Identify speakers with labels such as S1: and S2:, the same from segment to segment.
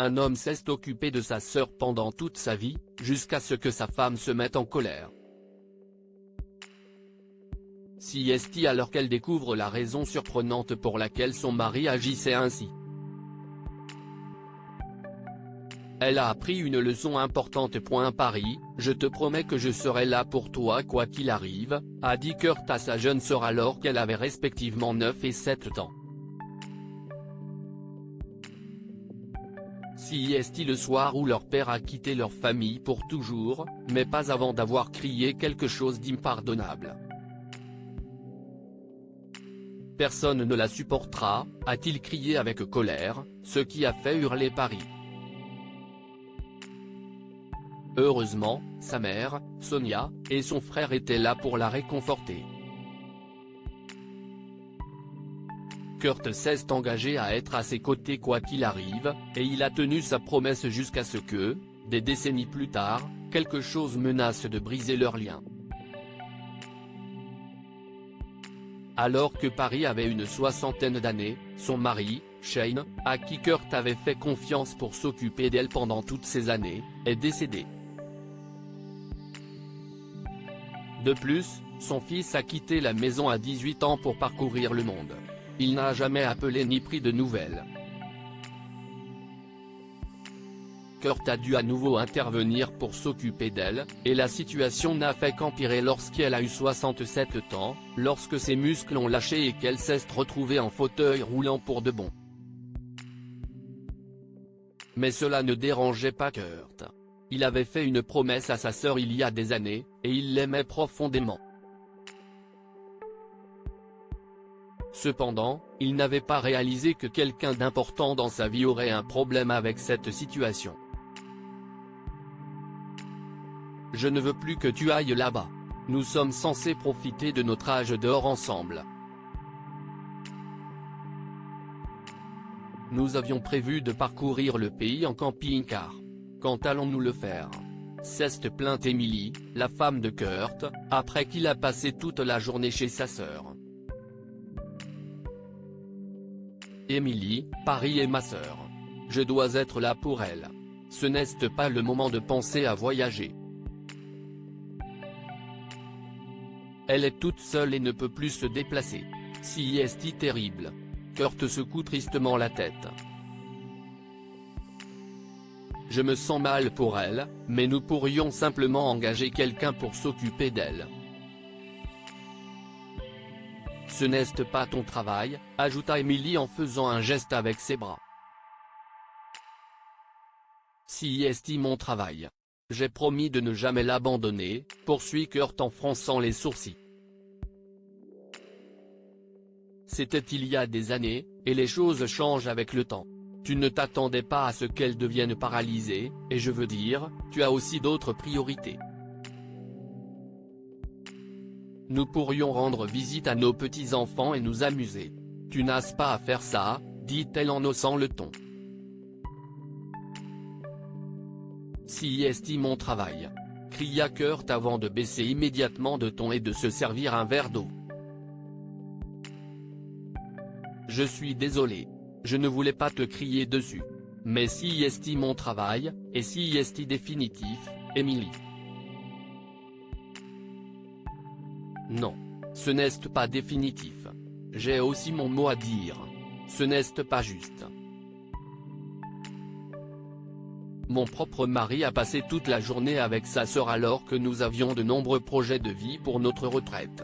S1: Un homme s'est occupé de sa sœur pendant toute sa vie, jusqu'à ce que sa femme se mette en colère. Siesti alors qu'elle découvre la raison surprenante pour laquelle son mari agissait ainsi. Elle a appris une leçon importante. Paris, je te promets que je serai là pour toi quoi qu'il arrive, a dit Kurt à sa jeune sœur alors qu'elle avait respectivement 9 et 7 ans. Siesti le soir où leur père a quitté leur famille pour toujours, mais pas avant d'avoir crié quelque chose d'impardonnable. Personne ne la supportera, a-t-il crié avec colère, ce qui a fait hurler Paris. Heureusement, sa mère, Sonia, et son frère étaient là pour la réconforter. Kurt s'est engagé à être à ses côtés quoi qu'il arrive, et il a tenu sa promesse jusqu'à ce que, des décennies plus tard, quelque chose menace de briser leur lien. Alors que Paris avait une soixantaine d'années, son mari, Shane, à qui Kurt avait fait confiance pour s'occuper d'elle pendant toutes ces années, est décédé. De plus, son fils a quitté la maison à 18 ans pour parcourir le monde. Il n'a jamais appelé ni pris de nouvelles. Kurt a dû à nouveau intervenir pour s'occuper d'elle, et la situation n'a fait qu'empirer lorsqu'elle a eu 67 ans, lorsque ses muscles ont lâché et qu'elle s'est retrouvée en fauteuil roulant pour de bon. Mais cela ne dérangeait pas Kurt. Il avait fait une promesse à sa sœur il y a des années, et il l'aimait profondément. Cependant, il n'avait pas réalisé que quelqu'un d'important dans sa vie aurait un problème avec cette situation. Je ne veux plus que tu ailles là-bas. Nous sommes censés profiter de notre âge d'or ensemble. Nous avions prévu de parcourir le pays en camping-car. Quand allons-nous le faire ? S'est plainte Emily, la femme de Kurt, après qu'il a passé toute la journée chez sa sœur. Emily, Paris est ma sœur. Je dois être là pour elle. Ce n'est pas le moment de penser à voyager. Elle est toute seule et ne peut plus se déplacer. Siesti terrible. Kurt secoue tristement la tête. Je me sens mal pour elle, mais nous pourrions simplement engager quelqu'un pour s'occuper d'elle. Ce n'est pas ton travail, ajouta Emily en faisant un geste avec ses bras. Siesti mon travail. J'ai promis de ne jamais l'abandonner, poursuit Kurt en fronçant les sourcils. C'était il y a des années, et les choses changent avec le temps. Tu ne t'attendais pas à ce qu'elle devienne paralysée, et je veux dire, tu as aussi d'autres priorités. Nous pourrions rendre visite à nos petits-enfants et nous amuser. Tu n'as pas à faire ça, dit-elle en haussant le ton. Siesti mon travail. Cria Kurt avant de baisser immédiatement de ton et de se servir un verre d'eau. Je suis désolé. Je ne voulais pas te crier dessus. Mais siesti mon travail, et siesti définitif, Emily. Non. Ce n'est pas définitif. J'ai aussi mon mot à dire. Ce n'est pas juste. Mon propre mari a passé toute la journée avec sa sœur alors que nous avions de nombreux projets de vie pour notre retraite.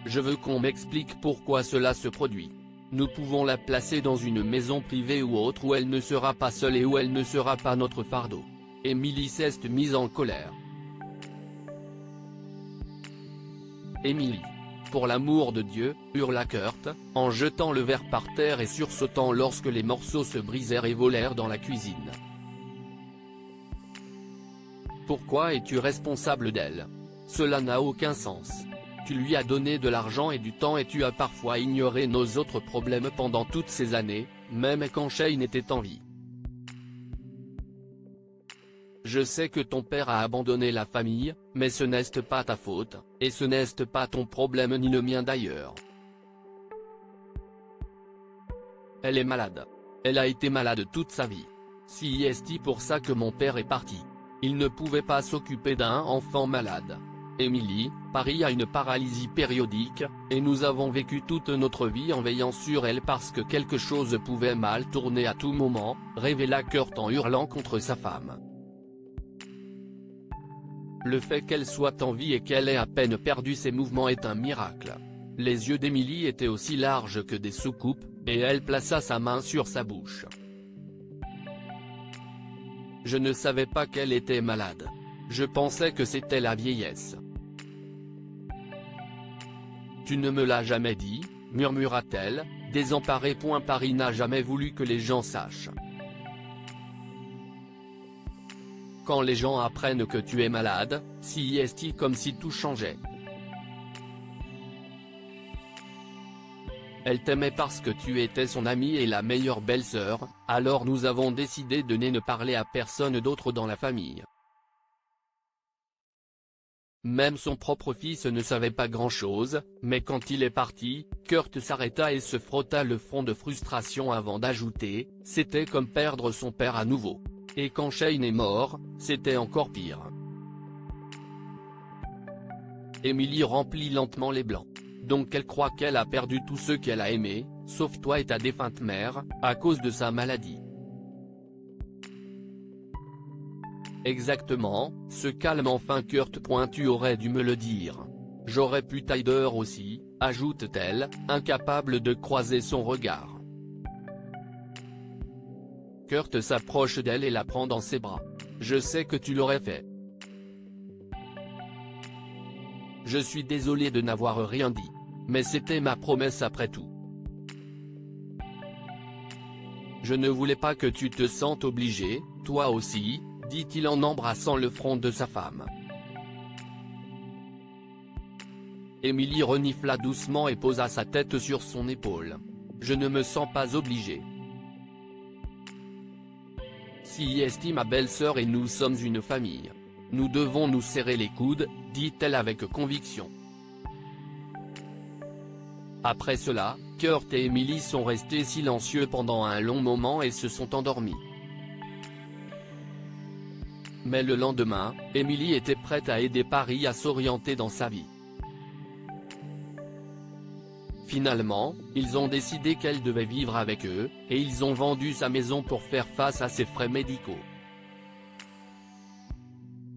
S1: Je veux qu'on m'explique pourquoi cela se produit. Nous pouvons la placer dans une maison privée ou autre où elle ne sera pas seule et où elle ne sera pas notre fardeau. Emily s'est mise en colère. Emily. Pour l'amour de Dieu, hurla Kurt, en jetant le verre par terre et sursautant lorsque les morceaux se brisèrent et volèrent dans la cuisine. Pourquoi es-tu responsable d'elle ? Cela n'a aucun sens. Tu lui as donné de l'argent et du temps et tu as parfois ignoré nos autres problèmes pendant toutes ces années, même quand Shane était en vie. Je sais que ton père a abandonné la famille, mais ce n'est pas ta faute, et ce n'est pas ton problème ni le mien d'ailleurs. Elle est malade. Elle a été malade toute sa vie. C'est pour ça que mon père est parti. Il ne pouvait pas s'occuper d'un enfant malade. Émilie, Paris a une paralysie périodique, et nous avons vécu toute notre vie en veillant sur elle parce que quelque chose pouvait mal tourner à tout moment, révéla Kurt en hurlant contre sa femme. Le fait qu'elle soit en vie et qu'elle ait à peine perdu ses mouvements est un miracle. Les yeux d'Émilie étaient aussi larges que des soucoupes, et elle plaça sa main sur sa bouche. Je ne savais pas qu'elle était malade. Je pensais que c'était la vieillesse. Tu ne me l'as jamais dit, murmura-t-elle, désemparée. Paris n'a jamais voulu que les gens sachent. Quand les gens apprennent que tu es malade, c'est comme si tout changeait. Elle t'aimait parce que tu étais son amie et la meilleure belle-sœur, alors nous avons décidé de ne parler à personne d'autre dans la famille. Même son propre fils ne savait pas grand-chose, mais quand il est parti, Kurt s'arrêta et se frotta le front de frustration avant d'ajouter, c'était comme perdre son père à nouveau. Et quand Shane est mort, c'était encore pire. Émilie remplit lentement les blancs. Donc elle croit qu'elle a perdu tous ceux qu'elle a aimés, sauf toi et ta défunte mère, à cause de sa maladie. Exactement, se calme enfin Kurt. Tu aurais dû me le dire. J'aurais pu t'aider aussi, ajoute-t-elle, incapable de croiser son regard. Kurt s'approche d'elle et la prend dans ses bras. Je sais que tu l'aurais fait. Je suis désolé de n'avoir rien dit. Mais c'était ma promesse après tout. Je ne voulais pas que tu te sentes obligé, toi aussi, dit-il en embrassant le front de sa femme. Émilie renifla doucement et posa sa tête sur son épaule. Je ne me sens pas obligé. C'est ma belle-sœur et nous sommes une famille. Nous devons nous serrer les coudes, dit-elle avec conviction. Après cela, Kurt et Émilie sont restés silencieux pendant un long moment et se sont endormis. Mais le lendemain, Émilie était prête à aider Paris à s'orienter dans sa vie. Finalement, ils ont décidé qu'elle devait vivre avec eux, et ils ont vendu sa maison pour faire face à ses frais médicaux.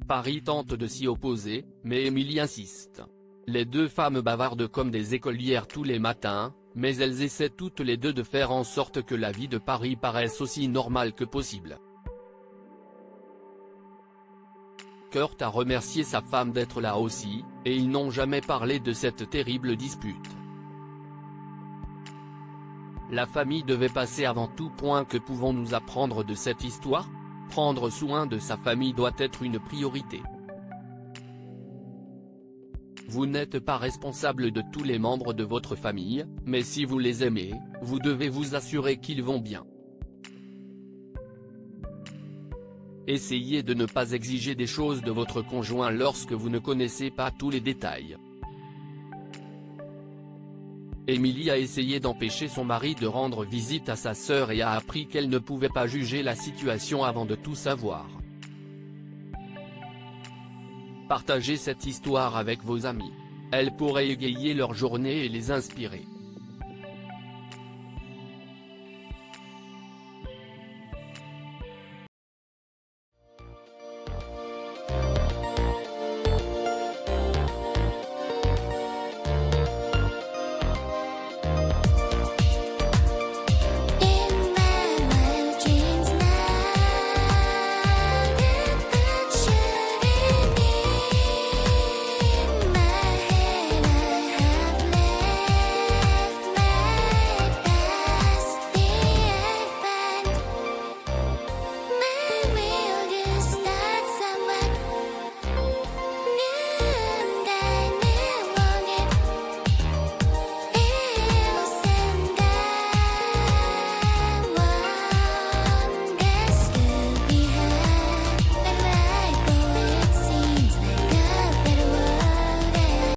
S1: Paris tente de s'y opposer, mais Émilie insiste. Les deux femmes bavardent comme des écolières tous les matins, mais elles essaient toutes les deux de faire en sorte que la vie de Paris paraisse aussi normale que possible. Kurt a remercié sa femme d'être là aussi, et ils n'ont jamais parlé de cette terrible dispute. La famille devait passer avant tout. Que pouvons-nous apprendre de cette histoire? Prendre soin de sa famille doit être une priorité. Vous n'êtes pas responsable de tous les membres de votre famille, mais si vous les aimez, vous devez vous assurer qu'ils vont bien. Essayez de ne pas exiger des choses de votre conjoint lorsque vous ne connaissez pas tous les détails. Émilie a essayé d'empêcher son mari de rendre visite à sa sœur et a appris qu'elle ne pouvait pas juger la situation avant de tout savoir. Partagez cette histoire avec vos amis. Elle pourrait égayer leur journée et les inspirer.